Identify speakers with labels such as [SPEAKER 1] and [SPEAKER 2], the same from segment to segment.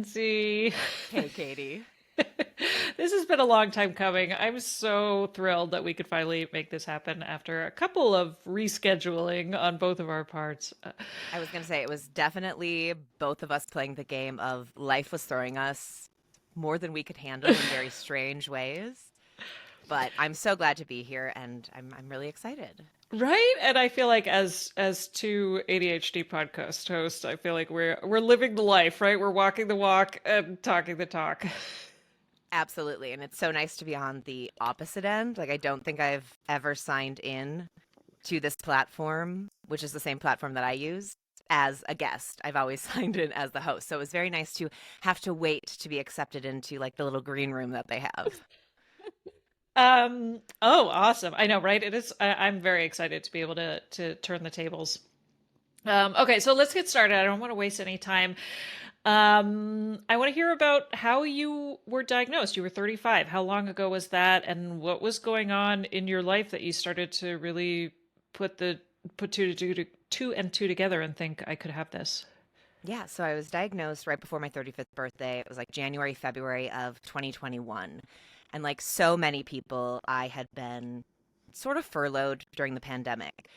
[SPEAKER 1] Lindsay.
[SPEAKER 2] Hey, Katie.
[SPEAKER 1] This has been a long time coming. I'm so thrilled that we could finally make this happen after a couple of rescheduling on both of our parts.
[SPEAKER 2] I was going to say it was definitely both of us playing the game of life was throwing us more than we could handle in very strange ways. But I'm so glad to be here and I'm really excited.
[SPEAKER 1] Right? And I feel like as two ADHD podcast hosts, I feel like we're living the life, right? We're walking the walk and talking the talk.
[SPEAKER 2] Absolutely. And it's so nice to be on the opposite end. Like, I don't think I've ever signed in to this platform, which is the same platform that I use, as a guest. I've always signed in as the host. So it was very nice to have to wait to be accepted into like the little green room that they have.
[SPEAKER 1] Oh, awesome. I know, right? It is I'm very excited to be able to turn the tables. Okay, so let's get started. I don't want to waste any time. I want to hear about how you were diagnosed. You were 35. How long ago was that? And what was going on in your life that you started to really put two and two together and think I could have this?
[SPEAKER 2] Yeah, so I was diagnosed right before my 35th birthday. It was like January, February of 2021. And like so many people, I had been sort of furloughed during the pandemic.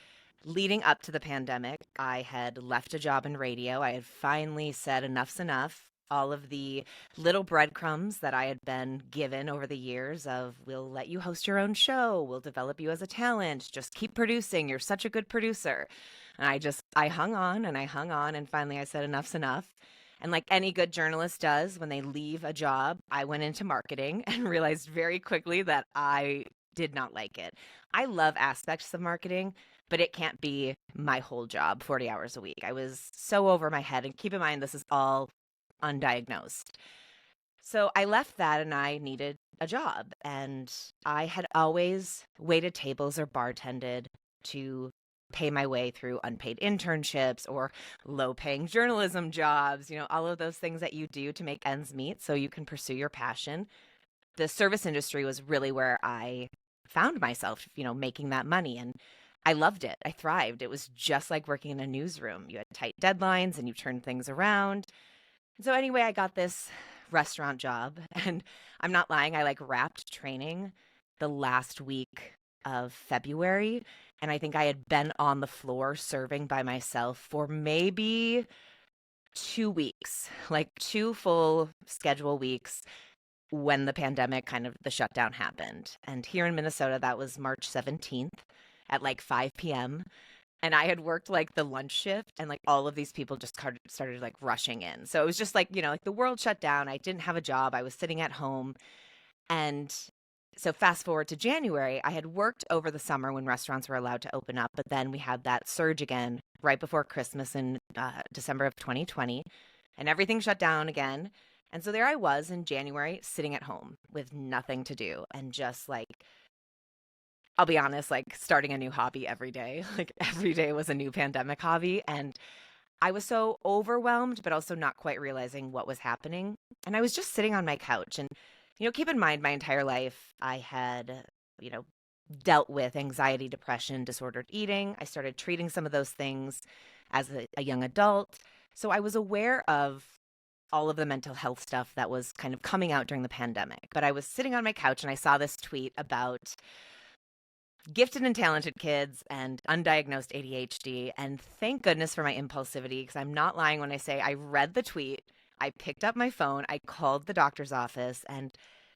[SPEAKER 2] Leading up to the pandemic, I had left a job in radio. I had finally said enough's enough. All of the little breadcrumbs that I had been given over the years of we'll let you host your own show, we'll develop you as a talent, just keep producing, you're such a good producer. And I hung on and I hung on and finally I said enough's enough. And like any good journalist does when they leave a job, I went into marketing and realized very quickly that I did not like it. I love aspects of marketing, but it can't be my whole job, 40 hours a week. I was so over my head. And keep in mind, this is all undiagnosed. So I left that and I needed a job. And I had always waited tables or bartended to pay my way through unpaid internships or low paying journalism jobs, all of those things that you do to make ends meet so you can pursue your passion. The service industry was really where I found myself, making that money. And I loved it. I thrived. It was just like working in a newsroom. You had tight deadlines and you turned things around. So anyway, I got this restaurant job and I'm not lying. I like wrapped training the last week of February. And I think I had been on the floor serving by myself for maybe 2 weeks, like 2 full schedule weeks when the pandemic the shutdown happened. And here in Minnesota, that was March 17th at like 5 p.m. And I had worked like the lunch shift and like all of these people just started like rushing in. So it was just like, like the world shut down. I didn't have a job. I was sitting at home. And so fast forward to January, I had worked over the summer when restaurants were allowed to open up, but then we had that surge again right before Christmas in December of 2020, and everything shut down again. And so there I was in January sitting at home with nothing to do and just like, I'll be honest, like starting a new hobby every day. Like every day was a new pandemic hobby. And I was so overwhelmed, but also not quite realizing what was happening. And I was just sitting on my couch and keep in mind, my entire life, I had, dealt with anxiety, depression, disordered eating. I started treating some of those things as a young adult. So I was aware of all of the mental health stuff that was kind of coming out during the pandemic. But I was sitting on my couch and I saw this tweet about gifted and talented kids and undiagnosed ADHD. And thank goodness for my impulsivity, because I'm not lying when I say I read the tweet. I picked up my phone, I called the doctor's office and,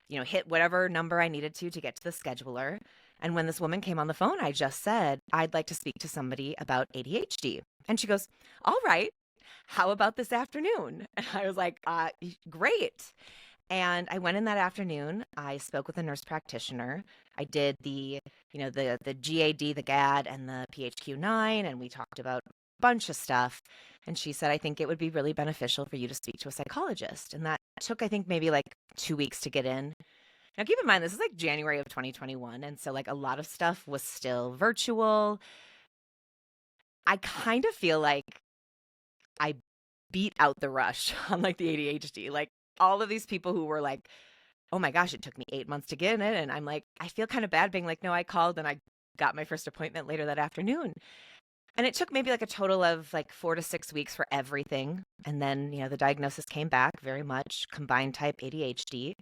[SPEAKER 2] hit whatever number I needed to get to the scheduler. And when this woman came on the phone, I just said, I'd like to speak to somebody about ADHD. And she goes, all right, how about this afternoon? And I was like, great. And I went in that afternoon. I spoke with a nurse practitioner. I did the GAD, the GAD, and the PHQ-9, and we talked about a bunch of stuff. And she said, I think it would be really beneficial for you to speak to a psychologist. And that took, I think, maybe like 2 weeks to get in. Now, keep in mind, this is like January of 2021. And so like a lot of stuff was still virtual. I kind of feel like I beat out the rush on like the ADHD. Like all of these people who were like, oh my gosh, it took me 8 months to get in it. And I'm like, I feel kind of bad being like, no, I called and I got my first appointment later that afternoon. And it took maybe like a total of like 4 to 6 weeks for everything. And then, the diagnosis came back very much combined type ADHD.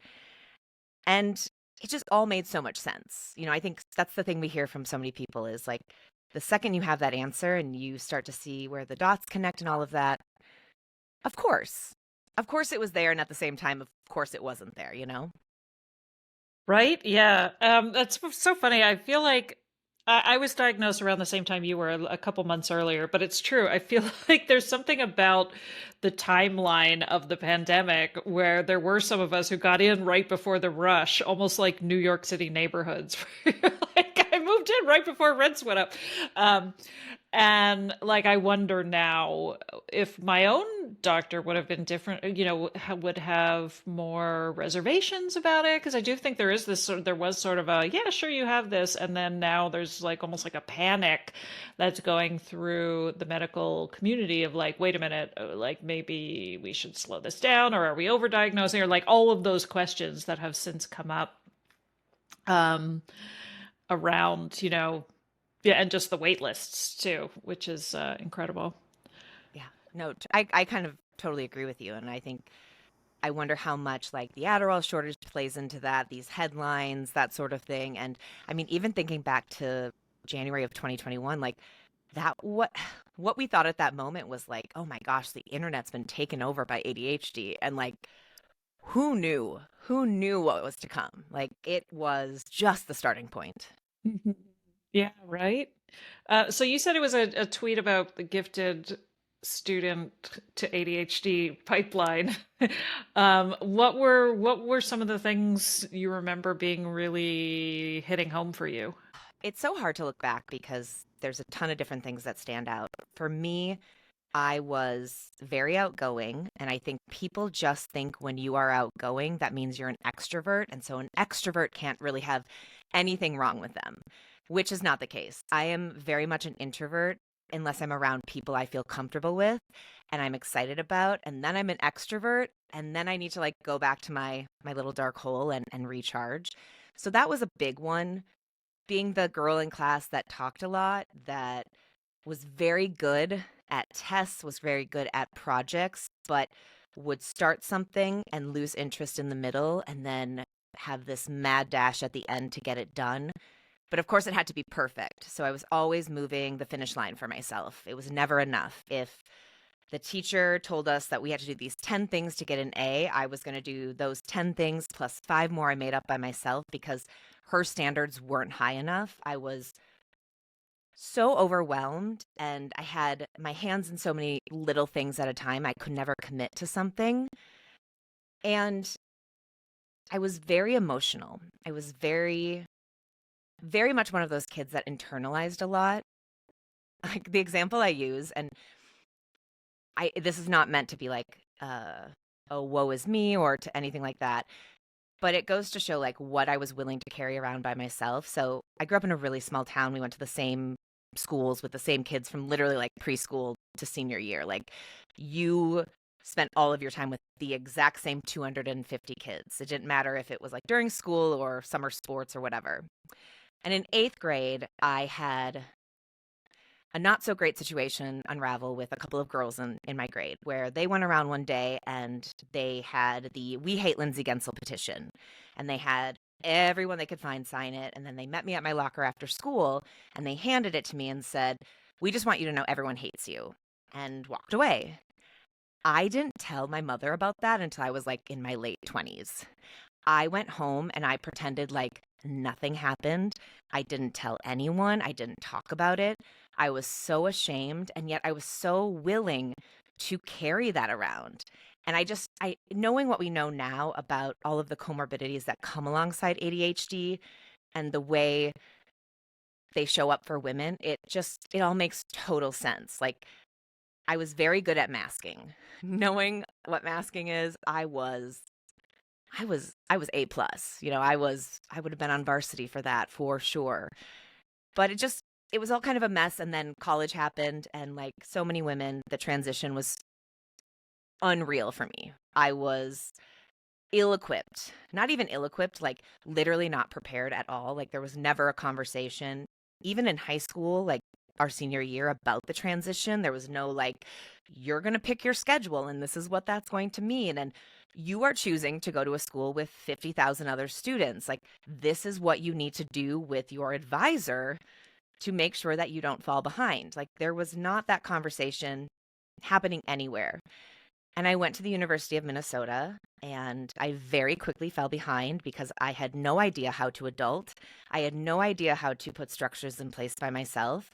[SPEAKER 2] And it just all made so much sense. I think that's the thing we hear from so many people is like the second you have that answer and you start to see where the dots connect and all of that, of course. Of course it was there. And at the same time, of course it wasn't there.
[SPEAKER 1] Right? Yeah. That's so funny. I feel like I was diagnosed around the same time you were, a couple months earlier, but it's true. I feel like there's something about the timeline of the pandemic where there were some of us who got in right before the rush, almost like New York City neighborhoods. Where you're like, I moved in right before rents went up. Um, and like, I wonder now if my own doctor would have been different, would have more reservations about it. Because I do think there was sort of a, yeah, sure, you have this. And then now there's like almost like a panic that's going through the medical community of like, wait a minute, like maybe we should slow this down, or are we overdiagnosing, or like all of those questions that have since come up um, around, yeah, and just the wait lists too, which is incredible.
[SPEAKER 2] Yeah. No, I kind of totally agree with you. And I wonder how much like the Adderall shortage plays into that, these headlines, that sort of thing. And I mean, even thinking back to January of 2021, like that, what we thought at that moment was like, oh my gosh, the internet's been taken over by ADHD. And like, who knew? Who knew what was to come? Like, it was just the starting point.
[SPEAKER 1] Mhm. Yeah, right. So you said it was a tweet about the gifted student to ADHD pipeline. What were some of the things you remember being really hitting home for you?
[SPEAKER 2] It's so hard to look back because there's a ton of different things that stand out. For me, I was very outgoing, and I think people just think when you are outgoing, that means you're an extrovert. And so an extrovert can't really have anything wrong with them, which is not the case. I am very much an introvert unless I'm around people I feel comfortable with and I'm excited about. And then I'm an extrovert, and then I need to like go back to my little dark hole and recharge. So that was a big one. Being the girl in class that talked a lot, that was very good at tests, was very good at projects, but would start something and lose interest in the middle and then have this mad dash at the end to get it done. But of course, it had to be perfect. So I was always moving the finish line for myself. It was never enough. If the teacher told us that we had to do these 10 things to get an A, I was going to do those 10 things plus five more I made up by myself because her standards weren't high enough. I was so overwhelmed and I had my hands in so many little things at a time. I could never commit to something. And I was very emotional. I was very, very much one of those kids that internalized a lot. Like the example I use, and this is not meant to be like, oh, woe is me or to anything like that. But it goes to show like what I was willing to carry around by myself. So I grew up in a really small town. We went to the same schools with the same kids from literally like preschool to senior year. Like you spent all of your time with the exact same 250 kids. It didn't matter if it was like during school or summer sports or whatever. And in eighth grade, I had a not so great situation unravel with a couple of girls in my grade where they went around one day and they had the We Hate Lindsay Guentzel petition. And they had everyone they could find sign it. And then they met me at my locker after school and they handed it to me and said, "We just want you to know everyone hates you," and walked away. I didn't tell my mother about that until I was like in my late 20s. I went home and I pretended like nothing happened. I didn't tell anyone. I didn't talk about it. I was so ashamed, and yet I was so willing to carry that around. And knowing what we know now about all of the comorbidities that come alongside ADHD and the way they show up for women, it all makes total sense. Like I was very good at masking. Knowing what masking is, I was A plus. I would have been on varsity for that for sure. But it was all kind of a mess. And then college happened, and like so many women, the transition was unreal for me. I was ill equipped, not even ill equipped, like literally not prepared at all. Like there was never a conversation. Even in high school, like our senior year about the transition. There was no like, you're going to pick your schedule and this is what that's going to mean. And you are choosing to go to a school with 50,000 other students. Like, this is what you need to do with your advisor to make sure that you don't fall behind. Like, there was not that conversation happening anywhere. And I went to the University of Minnesota, and I very quickly fell behind because I had no idea how to adult. I had no idea how to put structures in place by myself.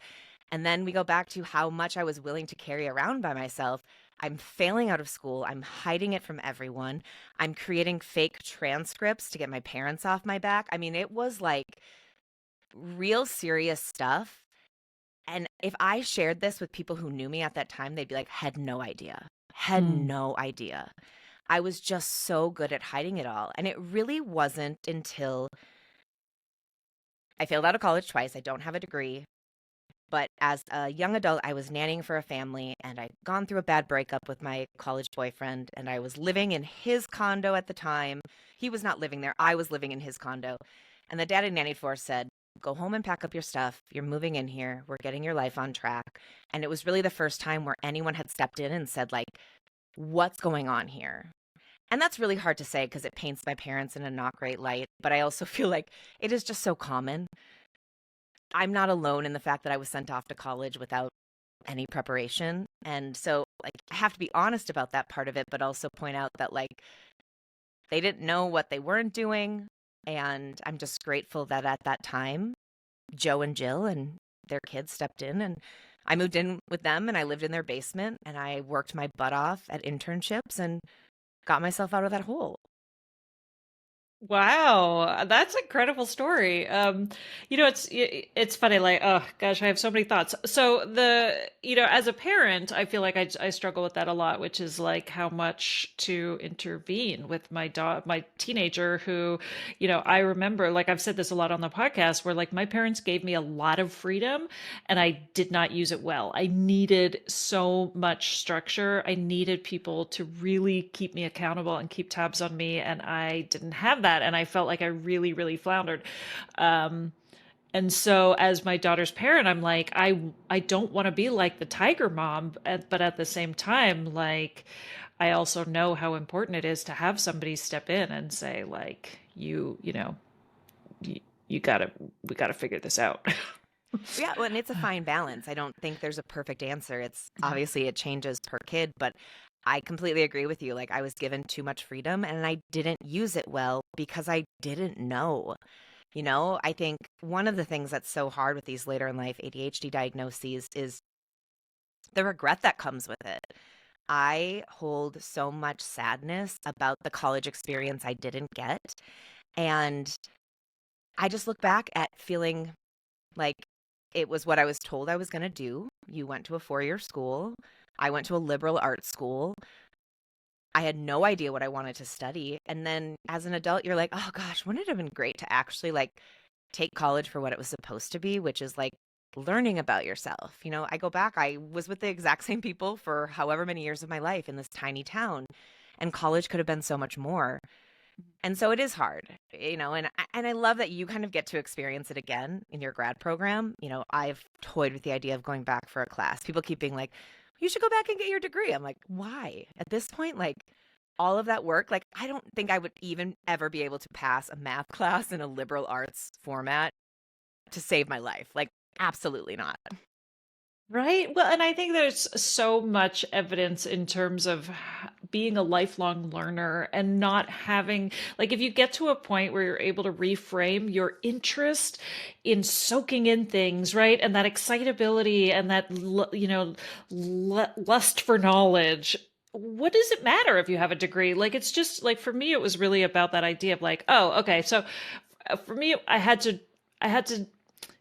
[SPEAKER 2] And then we go back to how much I was willing to carry around by myself. I'm failing out of school. I'm hiding it from everyone. I'm creating fake transcripts to get my parents off my back. I mean, it was like real serious stuff. And if I shared this with people who knew me at that time, they'd be like, had no idea. Had no idea. I was just so good at hiding it all. And it really wasn't until I failed out of college twice. I don't have a degree. But as a young adult, I was nannying for a family, and I'd gone through a bad breakup with my college boyfriend, and I was living in his condo at the time. He was not living there. I was living in his condo. And the dad I nannied for said, go home and pack up your stuff. You're moving in here. We're getting your life on track. And it was really the first time where anyone had stepped in and said, like, what's going on here? And that's really hard to say because it paints my parents in a not great light. But I also feel like it is just so common. I'm not alone in the fact that I was sent off to college without any preparation. And so, like, I have to be honest about that part of it, but also point out that, like, they didn't know what they weren't doing. And I'm just grateful that at that time, Joe and Jill and their kids stepped in, and I moved in with them, and I lived in their basement, and I worked my butt off at internships and got myself out of that hole.
[SPEAKER 1] Wow, that's an incredible story. It's funny, like, oh gosh, I have so many thoughts. So as a parent, I feel like I struggle with that a lot, which is like how much to intervene with my teenager who, I remember, like I've said this a lot on the podcast, where like my parents gave me a lot of freedom and I did not use it well. I needed so much structure. I needed people to really keep me accountable and keep tabs on me, and I didn't have that. And I felt like I really, really floundered. And so as my daughter's parent, I'm like, I don't want to be like the tiger mom, but at the same time, like, I also know how important it is to have somebody step in and say, like, you gotta, we gotta figure this out.
[SPEAKER 2] Yeah, well, and it's a fine balance. I don't think there's a perfect answer. It's obviously it changes per kid, but I completely agree with you. Like, I was given too much freedom and I didn't use it well because I didn't know. I think one of the things that's so hard with these later in life ADHD diagnoses is the regret that comes with it. I hold so much sadness about the college experience I didn't get. And I just look back at feeling like it was what I was told I was going to do. You went to a 4-year school. I went to a liberal arts school. I had no idea what I wanted to study. And then as an adult, you're like, oh gosh, wouldn't it have been great to actually like take college for what it was supposed to be, which is like learning about yourself. I go back, I was with the exact same people for however many years of my life in this tiny town, and college could have been so much more. And so it is hard, and I love that you kind of get to experience it again in your grad program. I've toyed with the idea of going back for a class. People keep being like, you should go back and get your degree. I'm like, why? At this point, like, all of that work, like, I don't think I would even ever be able to pass a math class in a liberal arts format to save my life. Like, absolutely not.
[SPEAKER 1] Right. Well, and I think there's so much evidence in terms of being a lifelong learner and not having, like, if you get to a point where you're able to reframe your interest in soaking in things, right? And that excitability and that, lust for knowledge. What does it matter if you have a degree? Like, it's just like, for me, it was really about that idea of like, oh, okay. So for me, I had to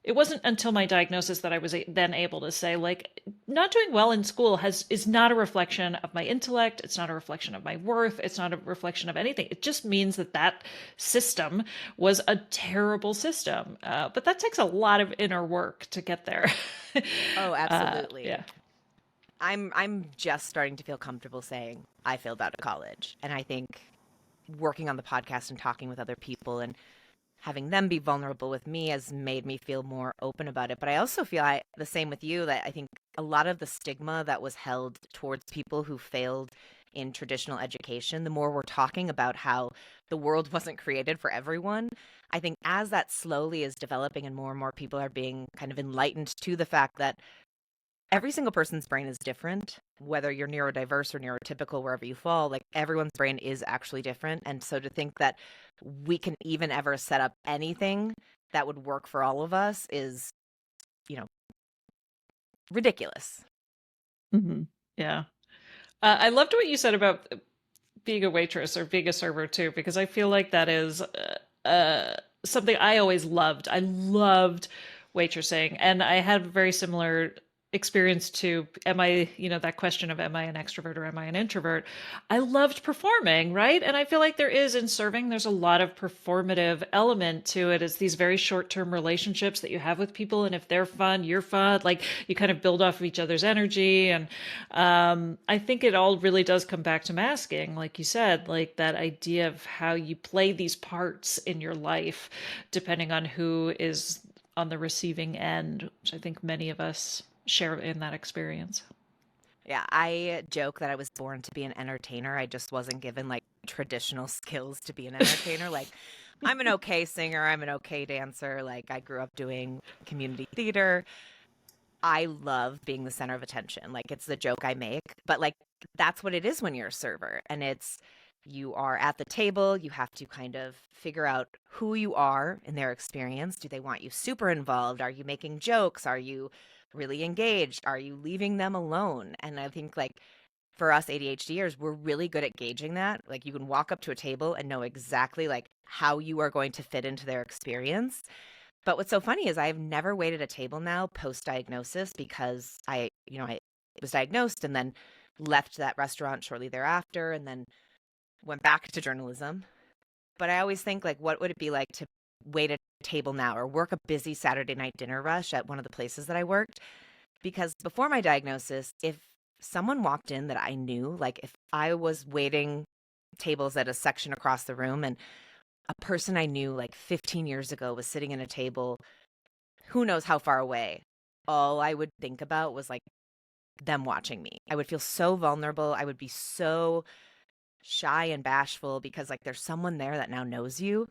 [SPEAKER 1] it wasn't until my diagnosis that I was then able to say, like, not doing well in school is not a reflection of my intellect. It's not a reflection of my worth. It's not a reflection of anything. It just means that system was a terrible system. But that takes a lot of inner work to get there.
[SPEAKER 2] Oh, absolutely.
[SPEAKER 1] Yeah.
[SPEAKER 2] I'm just starting to feel comfortable saying I failed out of college. And I think working on the podcast and talking with other people and having them be vulnerable with me has made me feel more open about it. But I also feel the same with you, that I think a lot of the stigma that was held towards people who failed in traditional education, the more we're talking about how the world wasn't created for everyone, I think as that slowly is developing and more people are being kind of enlightened to the fact that every single person's brain is different, whether you're neurodiverse or neurotypical, wherever you fall, like everyone's brain is actually different. And so to think that we can even ever set up anything that would work for all of us is, you know, ridiculous.
[SPEAKER 1] Hmm. Yeah. I loved what you said about being a waitress or being a server too, because I feel like that is something I always loved. I loved waitressing, and I had a very similar experience to am I, that question of am I an extrovert or am I an introvert? I loved performing, right? And I feel like there is in serving, there's a lot of performative element to it. It's these very short-term relationships that you have with people, and if they're fun, you're fun. Like you kind of build off of each other's energy, and I think it all really does come back to masking, like you said, like that idea of how you play these parts in your life, depending on who is on the receiving end, which I think many of us share in that experience.
[SPEAKER 2] Yeah, I joke that I was born to be an entertainer. I just wasn't given like traditional skills to be an entertainer. Like, I'm an okay singer, I'm an okay dancer. Like, I grew up doing community theater. I love being the center of attention. Like, it's the joke I make, but like, that's what it is when you're a server. And it's, you are at the table, you have to kind of figure out who you are in their experience. Do they want you super involved? Are you making jokes? Are you really engaged? Are you leaving them alone? And I think like for us ADHDers, we're really good at gauging that. Like you can walk up to a table and know exactly like how you are going to fit into their experience. But what's so funny is I've never waited a table now post-diagnosis because I was diagnosed and then left that restaurant shortly thereafter and then went back to journalism. But I always think like, what would it be like to wait a table now or work a busy Saturday night dinner rush at one of the places that I worked? Because before my diagnosis, if someone walked in that I knew, like if I was waiting tables at a section across the room and a person I knew like 15 years ago was sitting in a table, who knows how far away, all I would think about was like them watching me. I would feel so vulnerable. I would be so shy and bashful because like there's someone there that now knows you.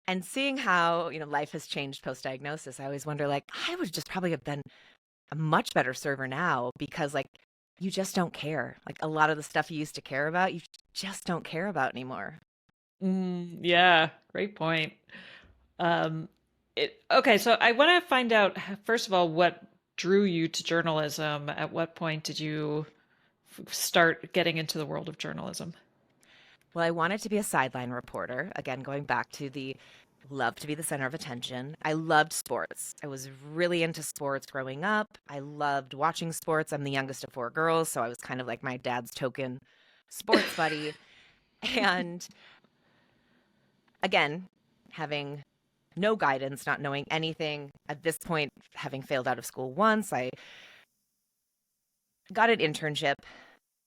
[SPEAKER 2] And seeing how, life has changed post-diagnosis, I always wonder like I would just probably have been a much better server now because like you just don't care. Like a lot of the stuff you used to care about, you just don't care about anymore.
[SPEAKER 1] Yeah, great point. Um, okay, so I want to find out, first of all, what drew you to journalism? At what point did you start getting into the world of journalism?
[SPEAKER 2] Well, I wanted to be a sideline reporter. Again, going back to the love to be the center of attention. I loved sports. I was really into sports growing up. I loved watching sports. I'm the youngest of four girls, so I was kind of like my dad's token sports buddy. And again, having no guidance, not knowing anything. At this point, having failed out of school once, I got an internship,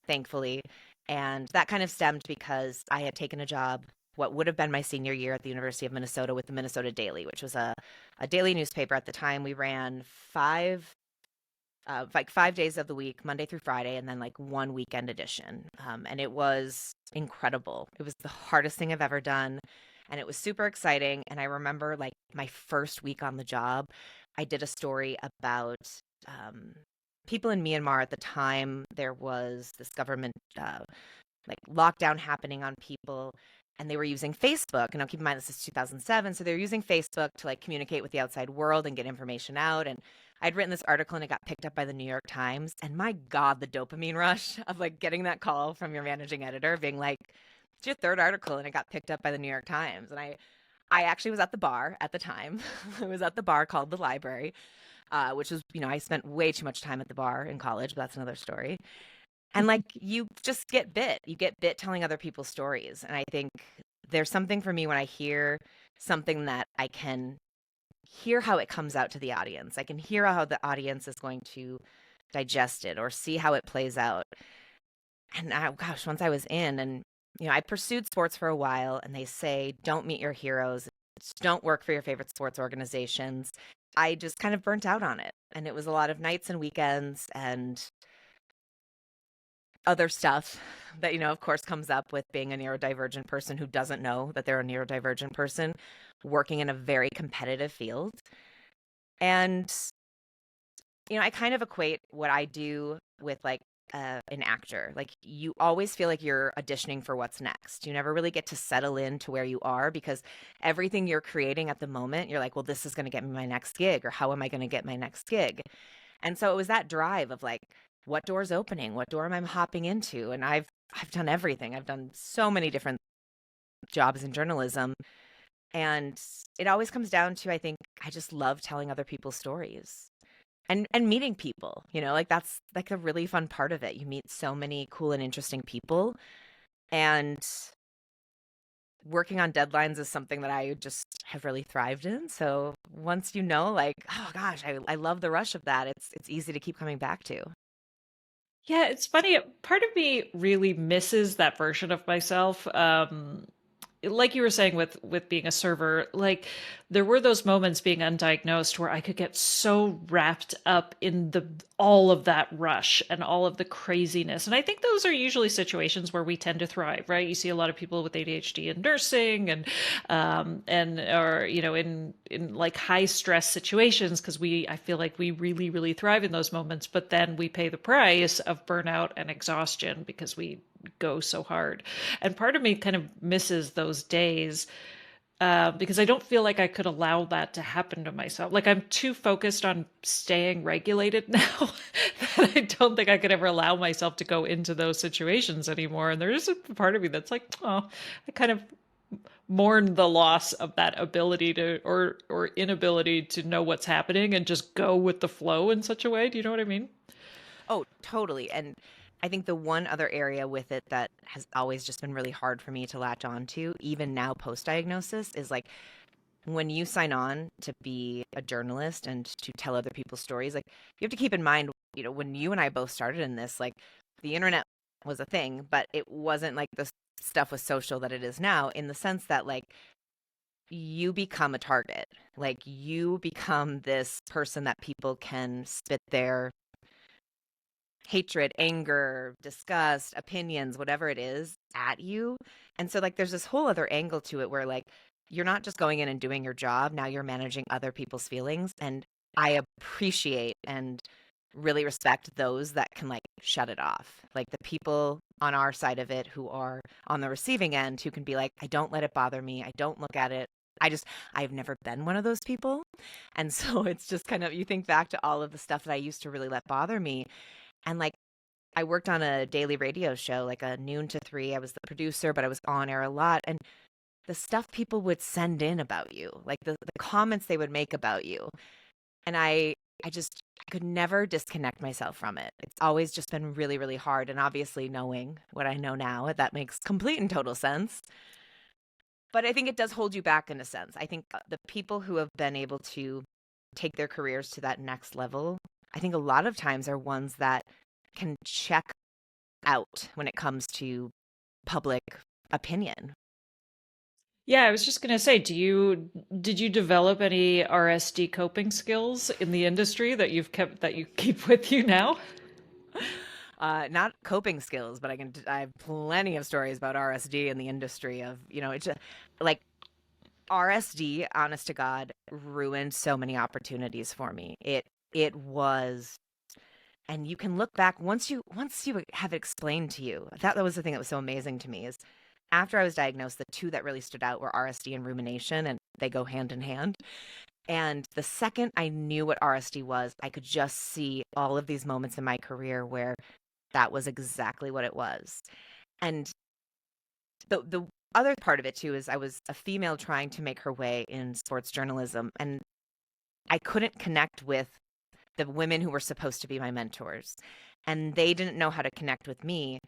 [SPEAKER 2] thankfully. And that kind of stemmed because I had taken a job, what would have been my senior year at the University of Minnesota with the Minnesota Daily, which was a daily newspaper at the time. We ran like 5 days of the week, Monday through Friday, and then like one weekend edition. And it was incredible. It was the hardest thing I've ever done. And it was super exciting. And I remember like my first week on the job, I did a story about people in Myanmar at the time. There was this government like lockdown happening on people, and they were using Facebook. And now keep in mind, this is 2007. So they're using Facebook to like communicate with the outside world and get information out. And I'd written this article and it got picked up by the New York Times. And my God, the dopamine rush of like getting that call from your managing editor being like, it's your third article and it got picked up by the New York Times. And I actually was at the bar at the time. I was at the bar called the Library, which was, I spent way too much time at the bar in college, but that's another story. And like you just get bit. You get bit telling other people's stories. And I think there's something for me when I hear something that I can hear how it comes out to the audience. I can hear how the audience is going to digest it or see how it plays out. And gosh, once I was in and I pursued sports for a while, and they say, don't meet your heroes, don't work for your favorite sports organizations. I just kind of burnt out on it. And it was a lot of nights and weekends and other stuff that, of course, comes up with being a neurodivergent person who doesn't know that they're a neurodivergent person working in a very competitive field. And, I kind of equate what I do with like an actor. Like you always feel like you're auditioning for what's next. You never really get to settle into where you are because everything you're creating at the moment, you're like, well, this is going to get me my next gig, or how am I going to get my next gig? And so it was that drive of like, what door's opening? What door am I hopping into? And I've done everything. I've done so many different jobs in journalism. And it always comes down to, I think, I just love telling other people's stories and meeting people, like that's like a really fun part of it. You meet so many cool and interesting people, and working on deadlines is something that I just have really thrived in. So once like, oh gosh, I love the rush of that, it's easy to keep coming back to.
[SPEAKER 1] Yeah, it's funny. Part of me really misses that version of myself. Like you were saying with being a server, like there were those moments being undiagnosed where I could get so wrapped up in the all of that rush and all of the craziness. And I think those are usually situations where we tend to thrive, right? You see a lot of people with ADHD in nursing and or in like high stress situations because I feel like we really really thrive in those moments, but then we pay the price of burnout and exhaustion because we go so hard. And part of me kind of misses those days because I don't feel like I could allow that to happen to myself. Like I'm too focused on staying regulated now that I don't think I could ever allow myself to go into those situations anymore. And there's a part of me that's like, oh, I kind of mourn the loss of that ability to or inability to know what's happening and just go with the flow in such a way. Do you know what I mean?
[SPEAKER 2] Oh, totally. And I think the one other area with it that has always just been really hard for me to latch on to, even now post diagnosis, is like when you sign on to be a journalist and to tell other people's stories, like you have to keep in mind, when you and I both started in this, like the internet was a thing, but it wasn't like the stuff with social that it is now, in the sense that like you become a target. Like you become this person that people can spit their hatred, anger, disgust, opinions, whatever it is, at you. And so like there's this whole other angle to it where like you're not just going in and doing your job, now you're managing other people's feelings. And I appreciate and really respect those that can like shut it off. Like the people on our side of it who are on the receiving end who can be like, I don't let it bother me. I don't look at it. I've never been one of those people. And so it's just kind of, you think back to all of the stuff that I used to really let bother me. And like, I worked on a daily radio show, like a noon to 3. I was the producer, but I was on air a lot. And the stuff people would send in about you, like the comments they would make about you. And I could never disconnect myself from it. It's always just been really, really hard. And obviously knowing what I know now, that makes complete and total sense. But I think it does hold you back in a sense. I think the people who have been able to take their careers to that next level, I think a lot of times are ones that can check out when it comes to public opinion.
[SPEAKER 1] Yeah, I was just gonna say, did you develop any RSD coping skills in the industry that you keep with you now?
[SPEAKER 2] Not coping skills, but I have plenty of stories about RSD in the industry of, it's just, like RSD, honest to God, ruined so many opportunities for me. It was, and you can look back once you have it explained to you. That was the thing that was so amazing to me is after I was diagnosed, the two that really stood out were RSD and rumination, and they go hand in hand. And the second I knew what RSD was, I could just see all of these moments in my career where that was exactly what it was. And the other part of it too is I was a female trying to make her way in sports journalism, and I couldn't connect with the women who were supposed to be my mentors. And they didn't know how to connect with me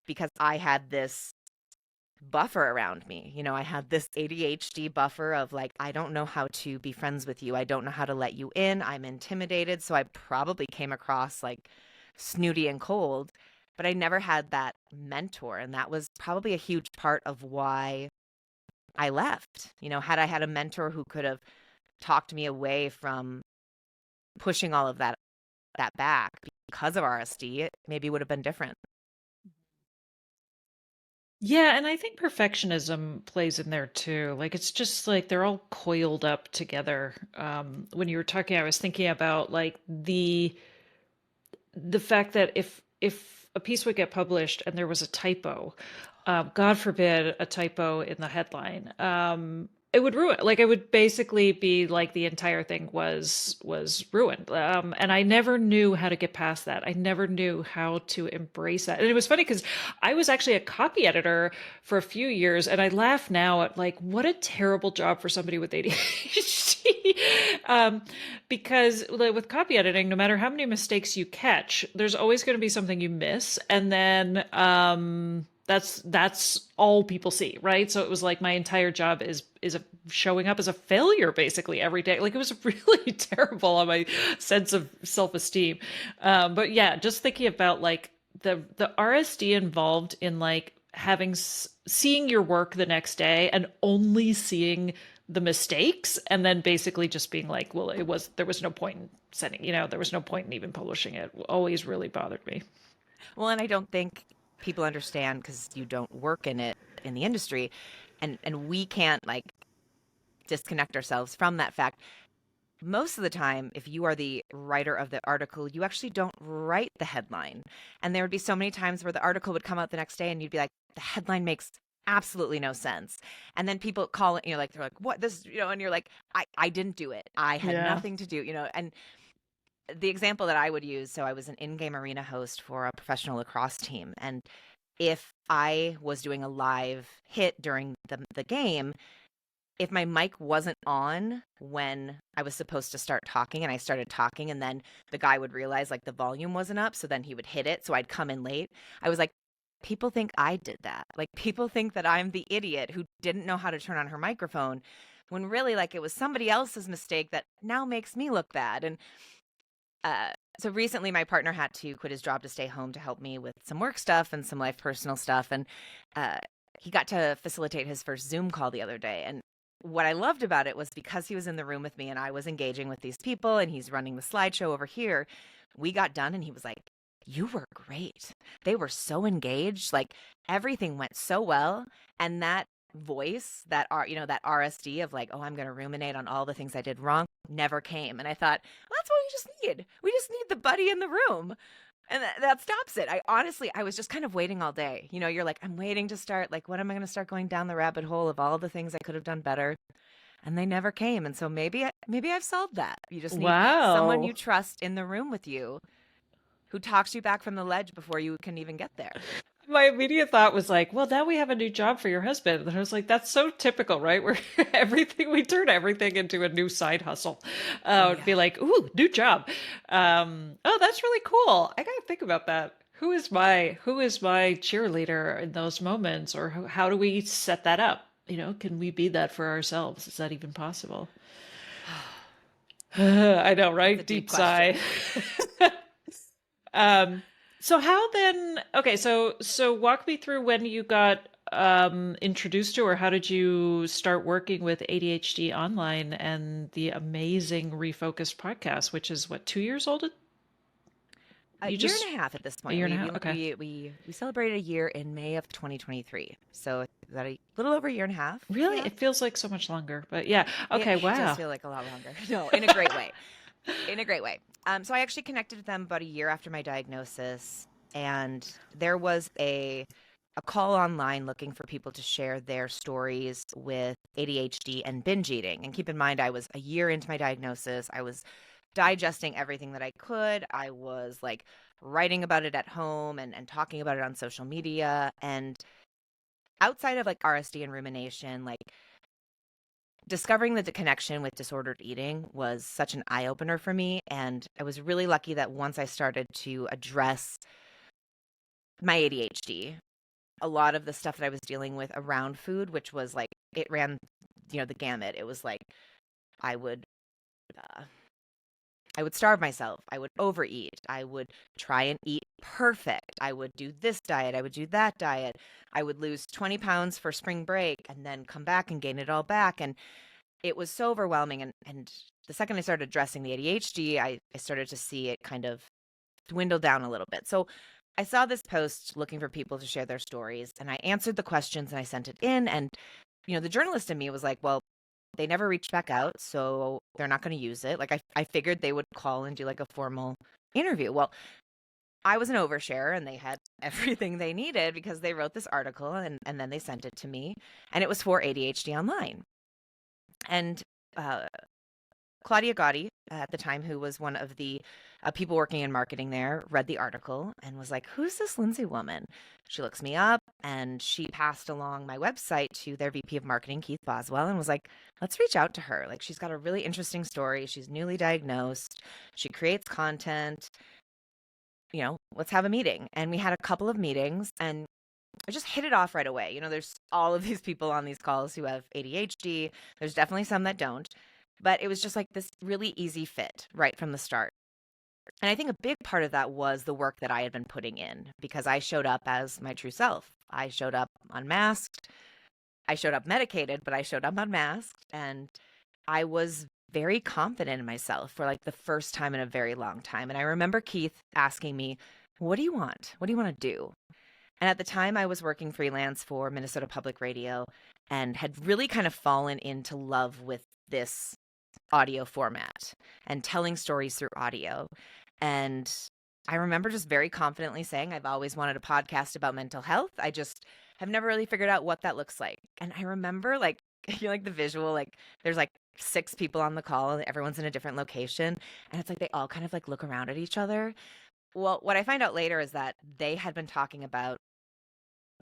[SPEAKER 2] because I had this buffer around me. I had this ADHD buffer of like, I don't know how to be friends with you. I don't know how to let you in. I'm intimidated. So I probably came across like snooty and cold, but I never had that mentor. And that was probably a huge part of why I left. Had I had a mentor who could have talked me away from pushing all of that back because of RSD, it maybe would have been different.
[SPEAKER 1] Yeah, and I think perfectionism plays in there too. Like it's just like they're all coiled up together. When you were talking, I was thinking about like the fact that if a piece would get published and there was a typo, God forbid a typo in the headline, it would ruin. Like it would basically be like the entire thing was ruined. And I never knew how to get past that. I never knew how to embrace that. And it was funny because I was actually a copy editor for a few years, and I laugh now at like what a terrible job for somebody with ADHD. Because with copy editing, no matter how many mistakes you catch, there's always going to be something you miss, and then that's all people see, right? So it was like my entire job is showing up as a failure basically every day. Like it was really terrible on my sense of self-esteem. But yeah, just thinking about like the RSD involved in like having seeing your work the next day and only seeing the mistakes and then basically just being like, well, there was no point in sending, there was no point in even publishing it. Always really bothered me.
[SPEAKER 2] Well, and I don't think people understand because you don't work in it in the industry, and we can't like disconnect ourselves from that fact. Most of the time, if you are the writer of the article, you actually don't write the headline. And there would be so many times where the article would come out the next day and you'd be like, the headline makes absolutely no sense. And then people call it, like, they're like, what this, and you're like, I didn't do it. I had nothing to do, and the example that I would use, so I was an in-game arena host for a professional lacrosse team. And if I was doing a live hit during the game, if my mic wasn't on when I was supposed to start talking and I started talking and then the guy would realize like the volume wasn't up, so then he would hit it, so I'd come in late. I was like, people think I did that. Like people think that I'm the idiot who didn't know how to turn on her microphone when really like it was somebody else's mistake that now makes me look bad. And so recently my partner had to quit his job to stay home to help me with some work stuff and some life personal stuff. And he got to facilitate his first Zoom call the other day. And what I loved about it was because he was in the room with me and I was engaging with these people and he's running the slideshow over here, we got done and he was like, you were great. They were so engaged. Like everything went so well. And that voice, that that RSD of like, oh, I'm going to ruminate on all the things I did wrong never came. And I thought, well, that's what we just need. We just need the buddy in the room. And that stops it. I was just kind of waiting all day. You're like, I'm waiting to start. Like, when am I going to start going down the rabbit hole of all the things I could have done better? And they never came. And so maybe I've solved that. You just need someone you trust in the room with you who talks you back from the ledge before you can even get there.
[SPEAKER 1] My immediate thought was like, well, now we have a new job for your husband. And I was like, that's so typical, right? Where we turn everything into a new side hustle. It'd be like, ooh, new job. Oh, that's really cool. I got to think about that. Who is my cheerleader in those moments? Or how do we set that up? Can we be that for ourselves? Is that even possible? I know, right? Deep sigh. So how then, okay, so walk me through when you got introduced to, or how did you start working with ADHD Online and the amazing Refocused podcast, which is what, 2 years old?
[SPEAKER 2] A year and a half at this point.
[SPEAKER 1] A year and a half, okay.
[SPEAKER 2] We celebrated a year in May of 2023. So is that a little over a year and a half?
[SPEAKER 1] Really?
[SPEAKER 2] Yeah.
[SPEAKER 1] It feels like so much longer, but yeah. Okay, wow.
[SPEAKER 2] It does feel like a lot longer. No, in a great way. In a great way. So I actually connected with them about a year after my diagnosis, and there was a call online looking for people to share their stories with ADHD and binge eating. And keep in mind, I was a year into my diagnosis. I was digesting everything that I could. I was like writing about it at home and talking about it on social media. And outside of like RSD and rumination, like discovering the connection with disordered eating was such an eye-opener for me. And I was really lucky that once I started to address my ADHD, a lot of the stuff that I was dealing with around food, which was like, it ran, the gamut. It was like, I would I would starve myself. I would overeat. I would try and eat perfect. I would do this diet. I would do that diet. I would lose 20 pounds for spring break and then come back and gain it all back. And it was so overwhelming. And the second I started addressing the ADHD, I started to see it kind of dwindle down a little bit. So I saw this post looking for people to share their stories, and I answered the questions and I sent it in. And, the journalist in me was like, well, they never reached back out, so they're not going to use it. Like I figured they would call and do like a formal interview. Well, I was an overshare and they had everything they needed because they wrote this article and then they sent it to me, and it was for ADHD Online. And Claudia Gotti at the time, who was one of the people working in marketing there, read the article and was like, who's this Lindsay woman? She looks me up and she passed along my website to their VP of marketing, Keith Boswell, and was like, let's reach out to her. Like, she's got a really interesting story. She's newly diagnosed. She creates content. Let's have a meeting. And we had a couple of meetings and I just hit it off right away. There's all of these people on these calls who have ADHD. There's definitely some that don't. But it was just like this really easy fit right from the start. And I think a big part of that was the work that I had been putting in, because I showed up as my true self. I showed up unmasked. I showed up medicated, but I showed up unmasked. And I was very confident in myself for like the first time in a very long time. And I remember Keith asking me, what do you want? What do you want to do? And at the time I was working freelance for Minnesota Public Radio and had really kind of fallen into love with this audio format and telling stories through audio. And I remember just very confidently saying, I've always wanted a podcast about mental health. I just have never really figured out what that looks like. And I remember like the visual, like there's like 6 people on the call and everyone's in a different location. And it's like they all kind of like look around at each other. Well, what I find out later is that they had been talking about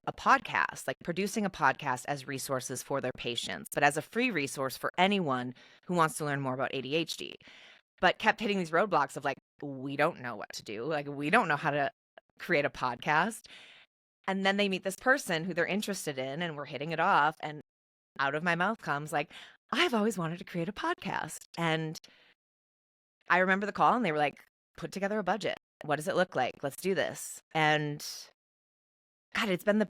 [SPEAKER 2] a podcast, like producing a podcast as resources for their patients, but as a free resource for anyone who wants to learn more about ADHD, but kept hitting these roadblocks of like, we don't know what to do. Like, we don't know how to create a podcast. And then they meet this person who they're interested in and we're hitting it off. And out of my mouth comes like, I've always wanted to create a podcast. And I remember the call and they were like, put together a budget. What does it look like? Let's do this. And God, it's been the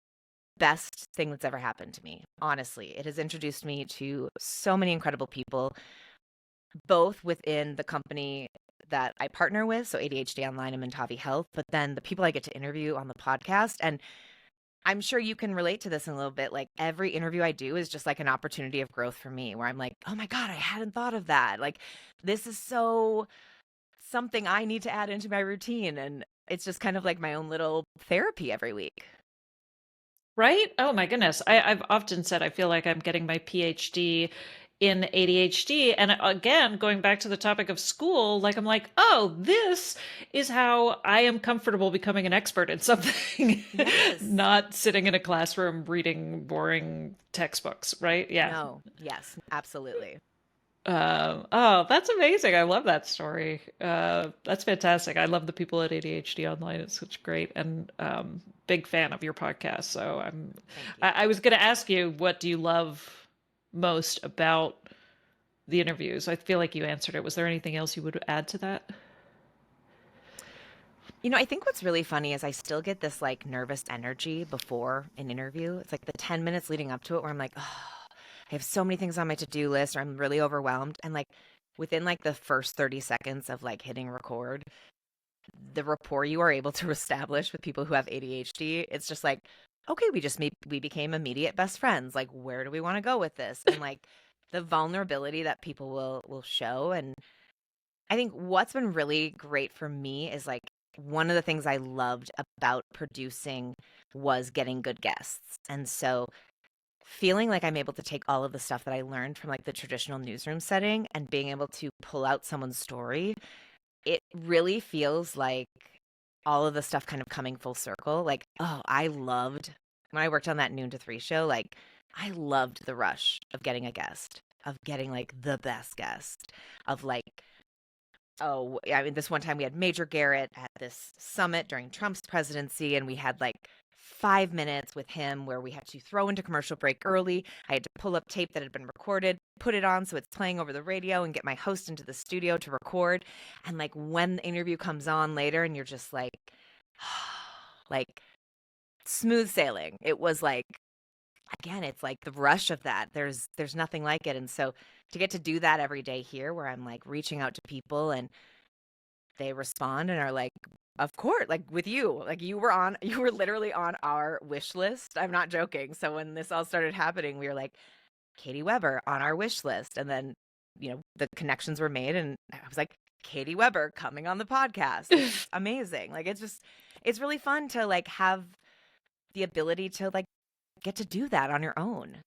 [SPEAKER 2] best thing that's ever happened to me. Honestly, it has introduced me to so many incredible people, both within the company that I partner with, so ADHD Online and Mentavi Health, but then the people I get to interview on the podcast. And I'm sure you can relate to this in a little bit. Like every interview I do is just like an opportunity of growth for me, where I'm like, oh my God, I hadn't thought of that. Like, this is so something I need to add into my routine. And it's just kind of like my own little therapy every week.
[SPEAKER 1] Right? Oh my goodness. I've often said I feel like I'm getting my PhD in ADHD. And again, going back to the topic of school, like I'm like, oh, this is how I am comfortable becoming an expert in something,
[SPEAKER 2] Yes.
[SPEAKER 1] not sitting in a classroom reading boring textbooks, right? Yeah.
[SPEAKER 2] No, yes, absolutely.
[SPEAKER 1] Oh, that's amazing. I love that story. That's fantastic. I love the people at ADHD Online. It's such great and big fan of your podcast. So I was going to ask you, what do you love most about the interviews? I feel like you answered it. Was there anything else you would add to that?
[SPEAKER 2] I think what's really funny is I still get this like nervous energy before an interview. It's like the 10 minutes leading up to it where I'm like, oh, I have so many things on my to-do list, or I'm really overwhelmed. And like within like the first 30 seconds of like hitting record, the rapport you are able to establish with people who have ADHD, it's just like, okay, we became immediate best friends. Like, where do we want to go with this? And like the vulnerability that people will show. And I think what's been really great for me is like one of the things I loved about producing was getting good guests. And so feeling like I'm able to take all of the stuff that I learned from like the traditional newsroom setting and being able to pull out someone's story, it really feels like all of the stuff kind of coming full circle. Like, oh, I loved when I worked on that noon to 3 show, like I loved the rush of getting a guest, of getting like the best guest, of like, oh, I mean, this one time we had Major Garrett at this summit during Trump's presidency, and we had like 5 minutes with him where we had to throw into commercial break early. I had to pull up tape that had been recorded, put it on so it's playing over the radio, and get my host into the studio to record. And like when the interview comes on later and you're just like, like smooth sailing. It was like, again, it's like the rush of that. There's nothing like it. And so to get to do that every day here where I'm like reaching out to people and they respond and are like, of course, like with you, like you were literally on our wish list. I'm not joking. So when this all started happening, we were like, Katie Weber on our wish list. And then, the connections were made and I was like, Katie Weber coming on the podcast. It's amazing. Like, it's really fun to like have the ability to like get to do that on your own.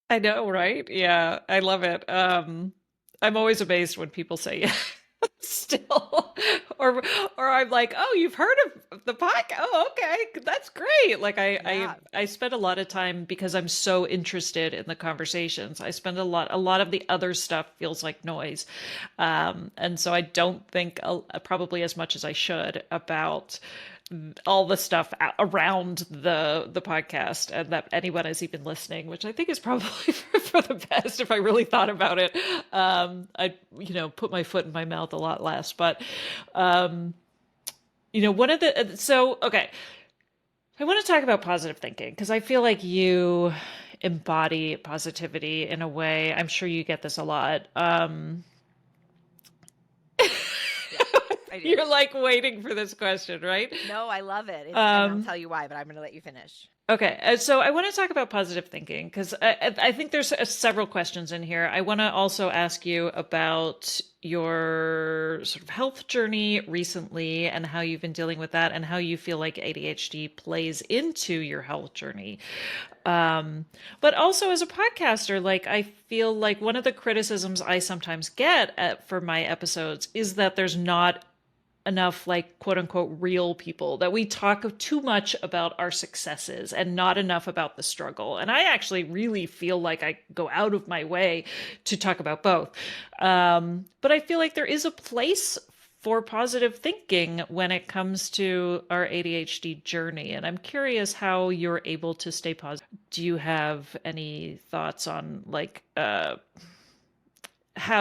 [SPEAKER 1] I know, right? Yeah, I love it. I'm always amazed when people say yeah. Still, or I'm like, oh, you've heard of the podcast? Oh, okay, that's great. Like I spend a lot of time because I'm so interested in the conversations. I spend a lot of the other stuff feels like noise, and so I don't think probably as much as I should about all the stuff around the podcast and that anyone is even listening, which I think is probably for the best if I really thought about it. I put my foot in my mouth a lot less, but one of the okay, I want to talk about positive thinking because I feel like you embody positivity in a way. I'm sure you get this a lot. You're like waiting for this question, right?
[SPEAKER 2] No, I love it. And I'll tell you why, but I'm going to let you finish.
[SPEAKER 1] Okay, so I want to talk about positive thinking because I think there's several questions in here. I want to also ask you about your sort of health journey recently and how you've been dealing with that and how you feel like ADHD plays into your health journey. But also as a podcaster, like I feel like one of the criticisms I sometimes get for my episodes is that there's not enough like quote unquote real people, that we talk too much about our successes and not enough about the struggle. And I actually really feel like I go out of my way to talk about both. But I feel like there is a place for positive thinking when it comes to our ADHD journey. And I'm curious how you're able to stay positive. Do you have any thoughts on like how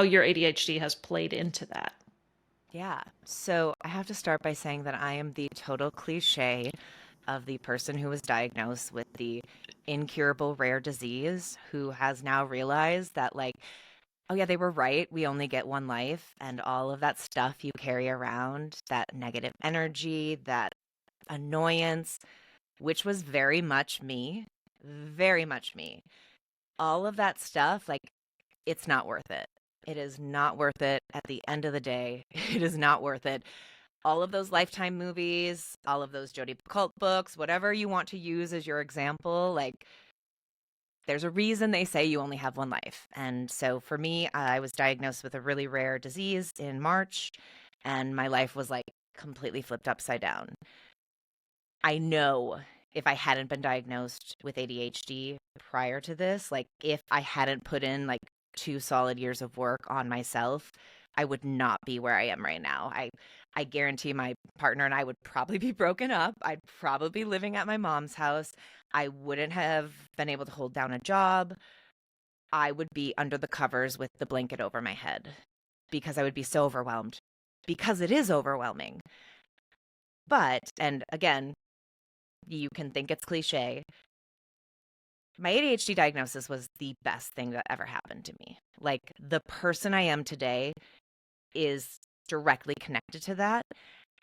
[SPEAKER 1] your ADHD has played into that?
[SPEAKER 2] Yeah. So I have to start by saying that I am the total cliche of the person who was diagnosed with the incurable rare disease who has now realized that, like, oh, yeah, they were right. We only get one life. And all of that stuff you carry around, that negative energy, that annoyance, which was very much me, very much me. All of that stuff, like, it's not worth it. It is not worth it at the end of the day. It is not worth it. All of those Lifetime movies, all of those Jodi Picoult books, whatever you want to use as your example, like there's a reason they say you only have one life. And so for me, I was diagnosed with a really rare disease in March, and my life was like completely flipped upside down. I know if I hadn't been diagnosed with ADHD prior to this, like if I hadn't put in like 2 solid years of work on myself, I would not be where I am right now. I guarantee my partner and I would probably be broken up. I'd probably be living at my mom's house. I wouldn't have been able to hold down a job. I would be under the covers with the blanket over my head because I would be so overwhelmed, because it is overwhelming. But, and again, you can think it's cliche, my ADHD diagnosis was the best thing that ever happened to me. Like the person I am today is directly connected to that.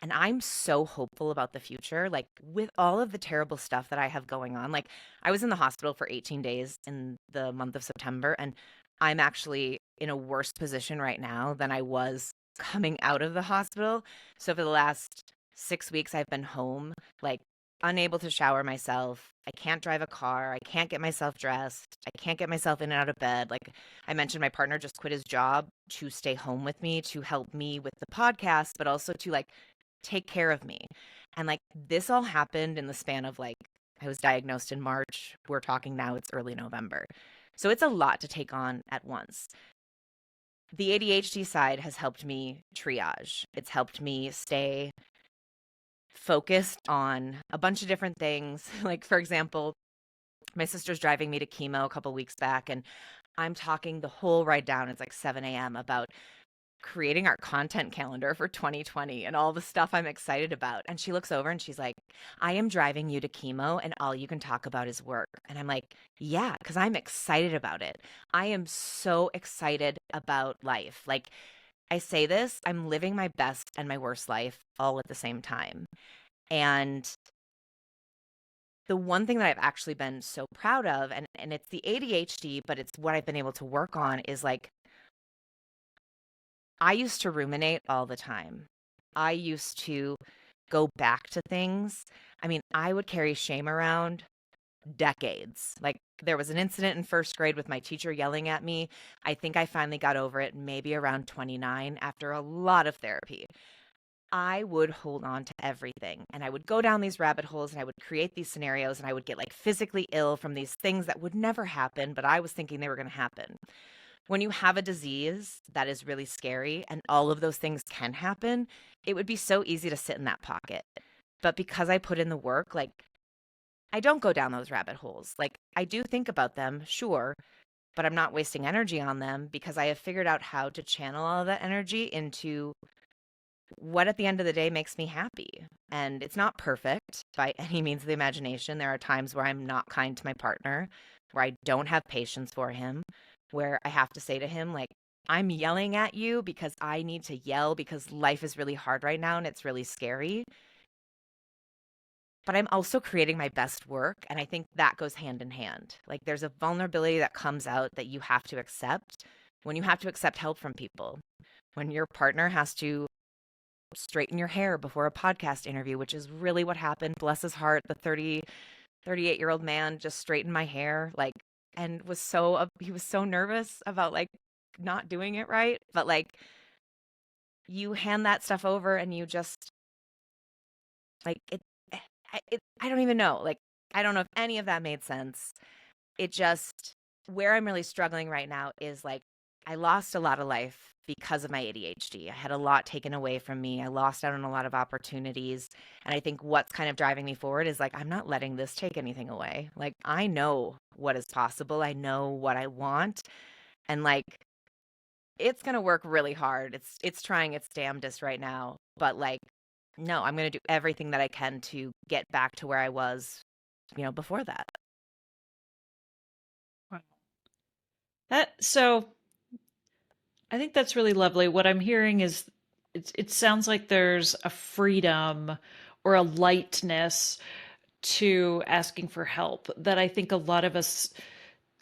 [SPEAKER 2] And I'm so hopeful about the future. Like with all of the terrible stuff that I have going on, like I was in the hospital for 18 days in the month of September, and I'm actually in a worse position right now than I was coming out of the hospital. So for the last 6 weeks, I've been home, like unable to shower myself. I can't drive a car. I can't get myself dressed. I can't get myself in and out of bed. Like I mentioned, my partner just quit his job to stay home with me, to help me with the podcast, but also to like take care of me. And like this all happened in the span of like, I was diagnosed in March. We're talking now, it's early November. So it's a lot to take on at once. The ADHD side has helped me triage. It's helped me stay focused on a bunch of different things. Like, for example, my sister's driving me to chemo a couple weeks back, and I'm talking the whole ride down. It's like 7 a.m. about creating our content calendar for 2020 and all the stuff I'm excited about. And she looks over and she's like, I am driving you to chemo and all you can talk about is work. And I'm like, yeah, because I'm excited about it. I am so excited about life. Like, I say this, I'm living my best and my worst life all at the same time. And the one thing that I've actually been so proud of, and it's the ADHD, but it's what I've been able to work on, is like, I used to ruminate all the time. I used to go back to things. I mean, I would carry shame around decades. Like, there was an incident in first grade with my teacher yelling at me. I think I finally got over it maybe around 29 after a lot of therapy. I would hold on to everything and I would go down these rabbit holes and I would create these scenarios and I would get like physically ill from these things that would never happen, but I was thinking they were going to happen. When you have a disease that is really scary and all of those things can happen, it would be so easy to sit in that pocket. But because I put in the work, like, I don't go down those rabbit holes. Like, I do think about them, sure, but I'm not wasting energy on them because I have figured out how to channel all of that energy into what at the end of the day makes me happy. And it's not perfect by any means of the imagination. There are times where I'm not kind to my partner, where I don't have patience for him, where I have to say to him, like, I'm yelling at you because I need to yell because life is really hard right now and it's really scary. But I'm also creating my best work. And I think that goes hand in hand. Like, there's a vulnerability that comes out that you have to accept when you have to accept help from people. When your partner has to straighten your hair before a podcast interview, which is really what happened. Bless his heart, the 38-year-old man just straightened my hair, like, and he was so nervous about like not doing it right. But like, you hand that stuff over and you just like I don't even know. Like, I don't know if any of that made sense. It just, where I'm really struggling right now is like, I lost a lot of life because of my ADHD. I had a lot taken away from me. I lost out on a lot of opportunities. And I think what's kind of driving me forward is like, I'm not letting this take anything away. Like, I know what is possible. I know what I want. And like, it's going to work really hard. It's trying its damnedest right now. But like, no, I'm going to do everything that I can to get back to where I was, before that.
[SPEAKER 1] Wow. So I think that's really lovely. What I'm hearing is it sounds like there's a freedom or a lightness to asking for help that I think a lot of us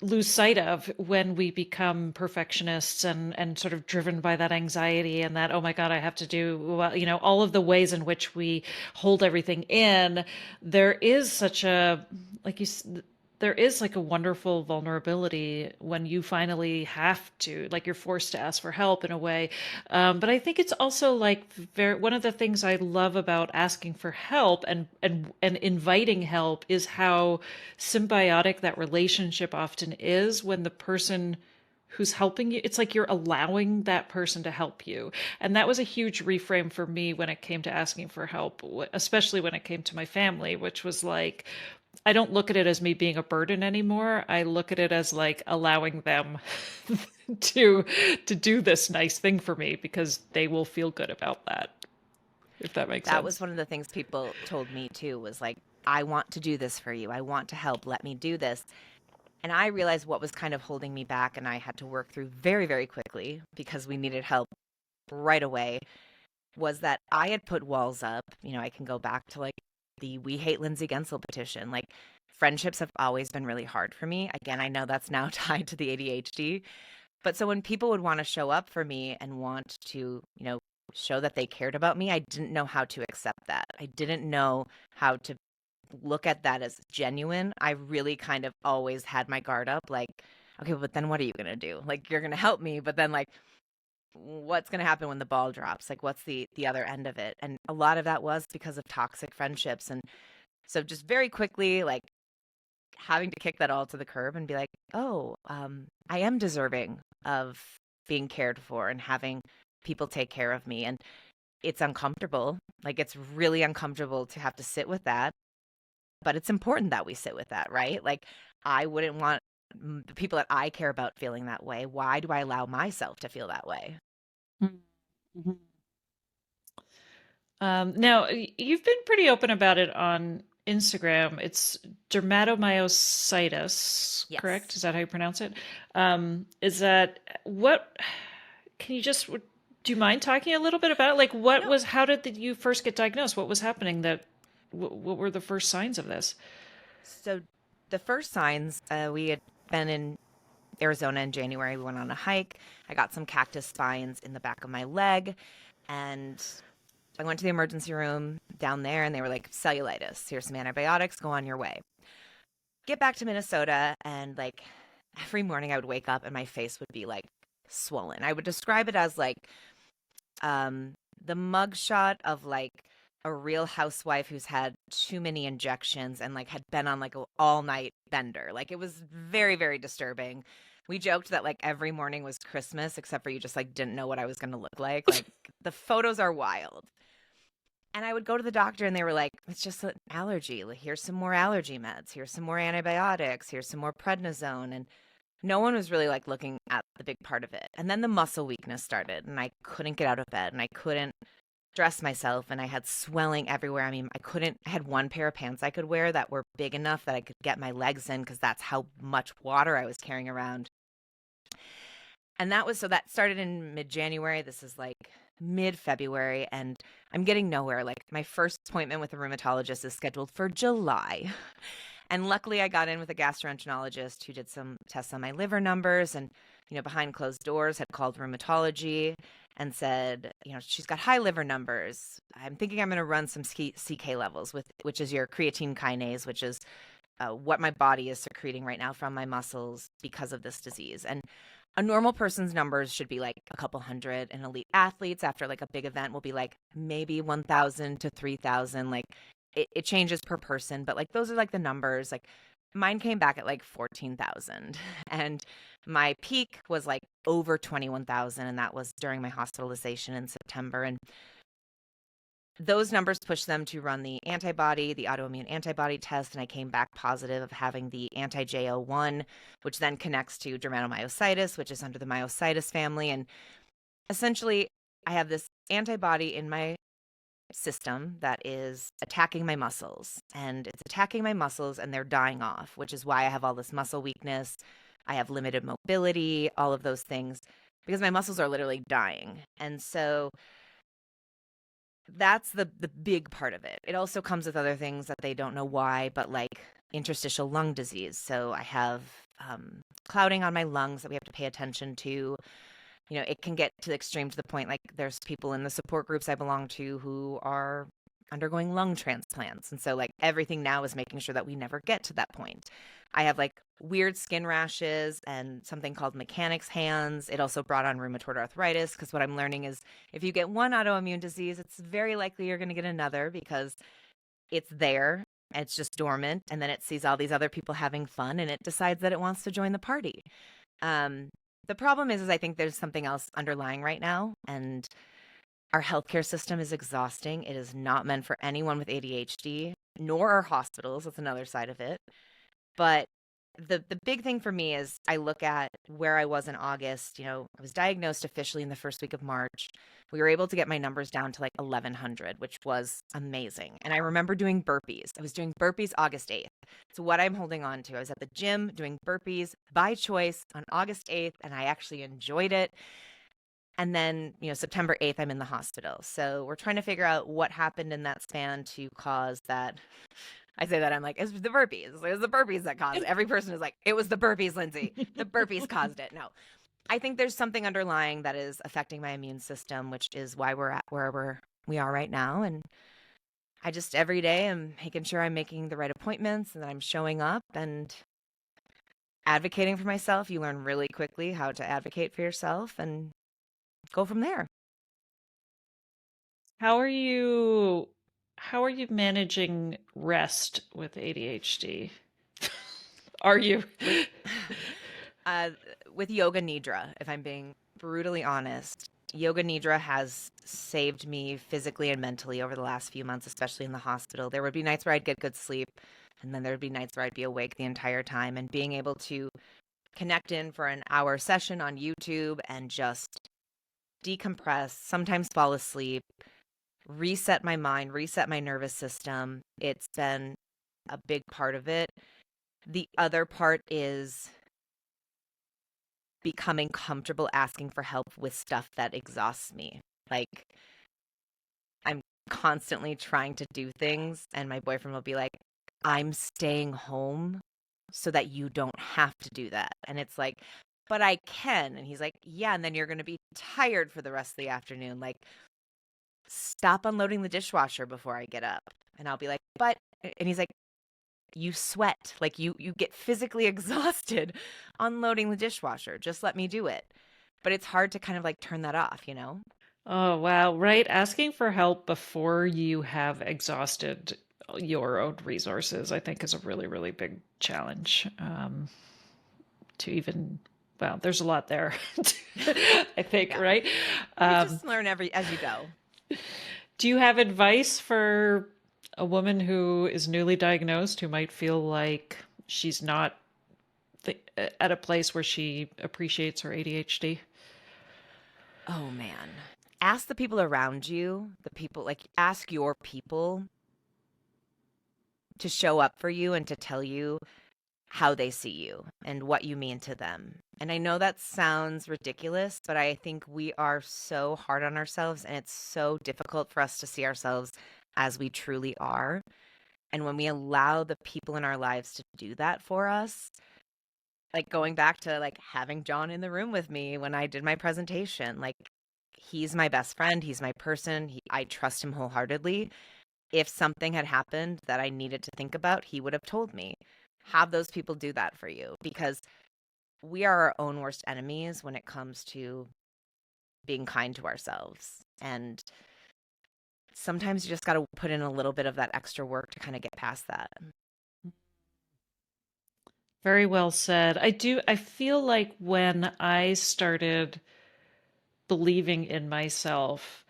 [SPEAKER 1] lose sight of when we become perfectionists and sort of driven by that anxiety and that, oh my God, I have to do well, all of the ways in which we hold everything in. There is such a, like you there is like a wonderful vulnerability when you finally have to, like, you're forced to ask for help in a way. But I think it's also like one of the things I love about asking for help and inviting help is how symbiotic that relationship often is when the person who's helping you, it's like you're allowing that person to help you. And that was a huge reframe for me when it came to asking for help, especially when it came to my family, which was like, I don't look at it as me being a burden anymore. I look at it as like allowing them to do this nice thing for me because they will feel good about that, if that makes
[SPEAKER 2] That was
[SPEAKER 1] sense.
[SPEAKER 2] one of the things people told me too, was like, I want to do this for you. I want to help. Let me do this. And I realized what was kind of holding me back, and I had to work through very, very quickly because we needed help right away, was that I had put walls up. I can go back to like the We Hate Lindsay Guentzel petition. Like, friendships have always been really hard for me. Again, I know that's now tied to the ADHD. But so when people would want to show up for me and want to, show that they cared about me, I didn't know how to accept that. I didn't know how to look at that as genuine. I really kind of always had my guard up, like, okay, but then what are you going to do? Like, you're going to help me, but then like, what's going to happen when the ball drops? Like, what's the other end of it? And a lot of that was because of toxic friendships. And so just very quickly, like, having to kick that all to the curb and be like, oh, I am deserving of being cared for and having people take care of me. And it's uncomfortable. Like, it's really uncomfortable to have to sit with that, but it's important that we sit with that, right? Like, I wouldn't want the people that I care about feeling that way. Why do I allow myself to feel that way?
[SPEAKER 1] Mhm. Now, you've been pretty open about it on Instagram. It's dermatomyositis, correct?
[SPEAKER 2] Yes.
[SPEAKER 1] Is that how you pronounce it? Is that what? Can you just, do you mind talking a little bit about it? Like,
[SPEAKER 2] No.
[SPEAKER 1] how did you first get diagnosed? What was happening what were the first signs of this?
[SPEAKER 2] So the first signs, we had been in Arizona in January. We went on a hike. I got some cactus spines in the back of my leg, and I went to the emergency room down there, and they were like, cellulitis. Here's some antibiotics. Go on your way. Get back to Minnesota, and like every morning I would wake up and my face would be like swollen. I would describe it as like the mugshot of like a real housewife who's had too many injections and like had been on like an all night bender. Like, it was very, very disturbing. We joked that like every morning was Christmas, except for you just like didn't know what I was going to look like. Like, the photos are wild. And I would go to the doctor and they were like, it's just an allergy. Like, here's some more allergy meds. Here's some more antibiotics. Here's some more prednisone. And no one was really like looking at the big part of it. And then the muscle weakness started, and I couldn't get out of bed, and I couldn't dress myself, and I had swelling everywhere. I mean, I had one pair of pants I could wear that were big enough that I could get my legs in, because that's how much water I was carrying around. And that started in mid-January. This is like mid-February, and I'm getting nowhere. Like, my first appointment with a rheumatologist is scheduled for July. And luckily I got in with a gastroenterologist who did some tests on my liver numbers, and, behind closed doors had called rheumatology and said, she's got high liver numbers. I'm thinking I'm going to run some CK levels, which is your creatine kinase, which is what my body is secreting right now from my muscles because of this disease. And a normal person's numbers should be like a couple hundred, and elite athletes after like a big event will be like maybe 1,000 to 3,000. Like, it changes per person, but like those are like the numbers. Like, mine came back at like 14,000, and my peak was like over 21,000, and that was during my hospitalization in September. And those numbers pushed them to run the autoimmune antibody test, and I came back positive of having the anti-JO1, which then connects to dermatomyositis, which is under the myositis family. And essentially, I have this antibody in my system that is attacking my muscles, and it's attacking my muscles, and they're dying off, which is why I have all this muscle weakness. I have limited mobility, all of those things, because my muscles are literally dying. And so that's the big part of it. It also comes with other things that they don't know why, but like interstitial lung disease. So I have clouding on my lungs that we have to pay attention to. It can get to the extreme, to the point like there's people in the support groups I belong to who are undergoing lung transplants. And so like everything now is making sure that we never get to that point. I have like weird skin rashes and something called mechanic's hands. It also brought on rheumatoid arthritis, because what I'm learning is if you get one autoimmune disease, it's very likely you're going to get another, because it's there. It's just dormant, and then it sees all these other people having fun, and it decides that it wants to join the party. The problem is I think there's something else underlying right now, and our healthcare system is exhausting. It is not meant for anyone with ADHD, nor our hospitals. That's another side of it. But the big thing for me is I look at where I was in August. I was diagnosed officially in the first week of March. We were able to get my numbers down to like 1,100, which was amazing. And I remember doing burpees. I was doing burpees August 8th. So what I'm holding on to, I was at the gym doing burpees by choice on August 8th, and I actually enjoyed it. And then, September 8th, I'm in the hospital. So we're trying to figure out what happened in that span to cause that. I say that, I'm like, it's the burpees. It was the burpees that caused it. Every person is like, it was the burpees, Lindsay. The burpees caused it. No, I think there's something underlying that is affecting my immune system, which is why we're at where we are right now. And I just every day am making sure I'm making the right appointments, and that I'm showing up and advocating for myself. You learn really quickly how to advocate for yourself and go from there.
[SPEAKER 1] How are you managing rest with ADHD? Are you?
[SPEAKER 2] With, with yoga nidra, if I'm being brutally honest, Yoga Nidra has saved me physically and mentally over the last few months, especially in the hospital. There would be nights where I'd get good sleep, and then there would be nights where I'd be awake the entire time. And being able to connect in for an hour session on YouTube and just decompress, sometimes fall asleep, reset my mind, reset my nervous system. It's been a big part of it. The other part is becoming comfortable asking for help with stuff that exhausts me. Like, I'm constantly trying to do things, and my boyfriend will be like, I'm staying home so that you don't have to do that. And it's like, but I can. And he's like, yeah, and then you're going to be tired for the rest of the afternoon. Like, stop unloading the dishwasher before I get up. And I'll be like, but, and he's like, you sweat, like you get physically exhausted unloading the dishwasher. Just let me do it. But it's hard to kind of like turn that off, you know?
[SPEAKER 1] Oh, wow. Right. Asking for help before you have exhausted your own resources, I think, is a really, really big challenge. To even, well, there's a lot there, I think,
[SPEAKER 2] Yeah.
[SPEAKER 1] right?
[SPEAKER 2] You just learn as you go.
[SPEAKER 1] Do you have advice for a woman who is newly diagnosed who might feel like she's not at a place where she appreciates her ADHD?
[SPEAKER 2] Oh man. Ask the people around you, the people, like ask your people to show up for you and to tell you how they see you and what you mean to them. And I know that sounds ridiculous, but I think we are so hard on ourselves, and it's so difficult for us to see ourselves as we truly are. And when we allow the people in our lives to do that for us, like going back to like having John in the room with me when I did my presentation, like he's my best friend, he's my person, I trust him wholeheartedly. If something had happened that I needed to think about, he would have told me. Have those people do that for you, because we are our own worst enemies when it comes to being kind to ourselves. And sometimes you just got to put in a little bit of that extra work to kind of get past that.
[SPEAKER 1] Very well said. I feel like when I started believing in myself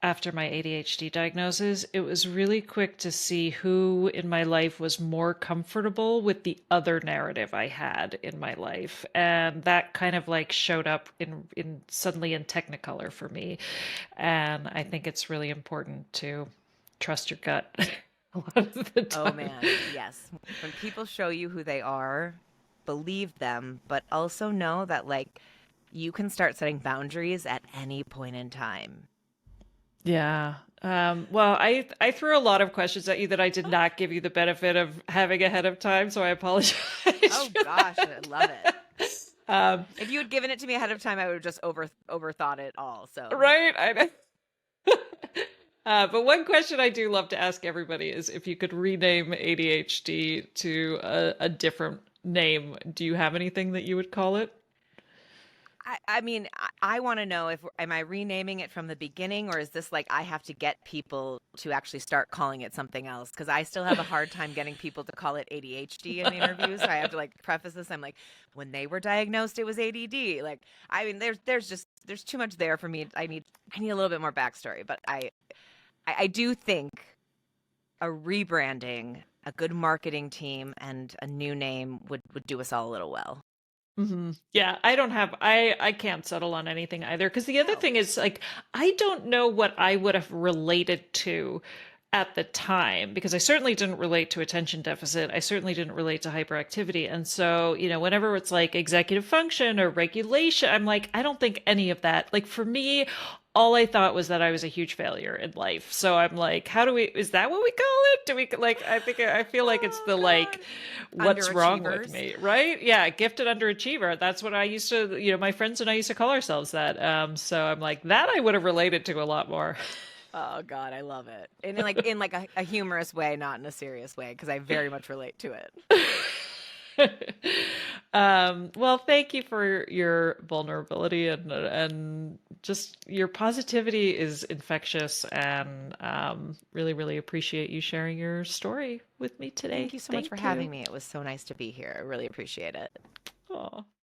[SPEAKER 1] after my ADHD diagnosis, it was really quick to see who in my life was more comfortable with the other narrative I had in my life. And that kind of like showed up in suddenly in Technicolor for me. And I think it's really important to trust your gut a lot of the
[SPEAKER 2] Oh
[SPEAKER 1] time.
[SPEAKER 2] man, yes. When people show you who they are, believe them, but also know that like you can start setting boundaries at any point in time.
[SPEAKER 1] Yeah. Well, I threw a lot of questions at you that I did not give you the benefit of having ahead of time, so I apologize.
[SPEAKER 2] Oh
[SPEAKER 1] for
[SPEAKER 2] gosh, I love it.
[SPEAKER 1] Um,
[SPEAKER 2] If you had given it to me ahead of time, I would have just overthought it all. So,
[SPEAKER 1] right? But one question I do love to ask everybody is if you could rename ADHD to a different name, do you have anything that you would call it?
[SPEAKER 2] I mean, I want to know if am I renaming it from the beginning, or is this like I have to get people to actually start calling it something else? Because I still have a hard time getting people to call it ADHD in interviews. So I have to like preface this. I'm like, when they were diagnosed, it was ADD. Like, I mean, there's too much there for me. I need a little bit more backstory, but I do think a rebranding, a good marketing team, and a new name would do us all a little well.
[SPEAKER 1] Yeah, I can't settle on anything either. Because the other
[SPEAKER 2] No.
[SPEAKER 1] thing is, like, I don't know what I would have related to at the time, because I certainly didn't relate to attention deficit. I certainly didn't relate to hyperactivity. And so, whenever it's like executive function or regulation, I'm like, I don't think any of that. Like, for me, all I thought was that I was a huge failure in life. So I'm like, is that what we call it? Do we like, I feel like it's
[SPEAKER 2] Oh
[SPEAKER 1] the
[SPEAKER 2] God.
[SPEAKER 1] like, what's wrong with
[SPEAKER 2] Underachievers.
[SPEAKER 1] me, right? Yeah, gifted underachiever. That's what I used to, my friends and I used to call ourselves that. So I'm like, that I would have related to a lot more.
[SPEAKER 2] Oh God, I love it. And in like a humorous way, not in a serious way, because I very much relate to it.
[SPEAKER 1] Well, thank you for your vulnerability and just your positivity is infectious, and really, really appreciate you sharing your story with me
[SPEAKER 2] Thank
[SPEAKER 1] today.
[SPEAKER 2] you so much for
[SPEAKER 1] Thank
[SPEAKER 2] having
[SPEAKER 1] you.
[SPEAKER 2] me. It was so nice to be here. I really appreciate it.
[SPEAKER 1] Aw.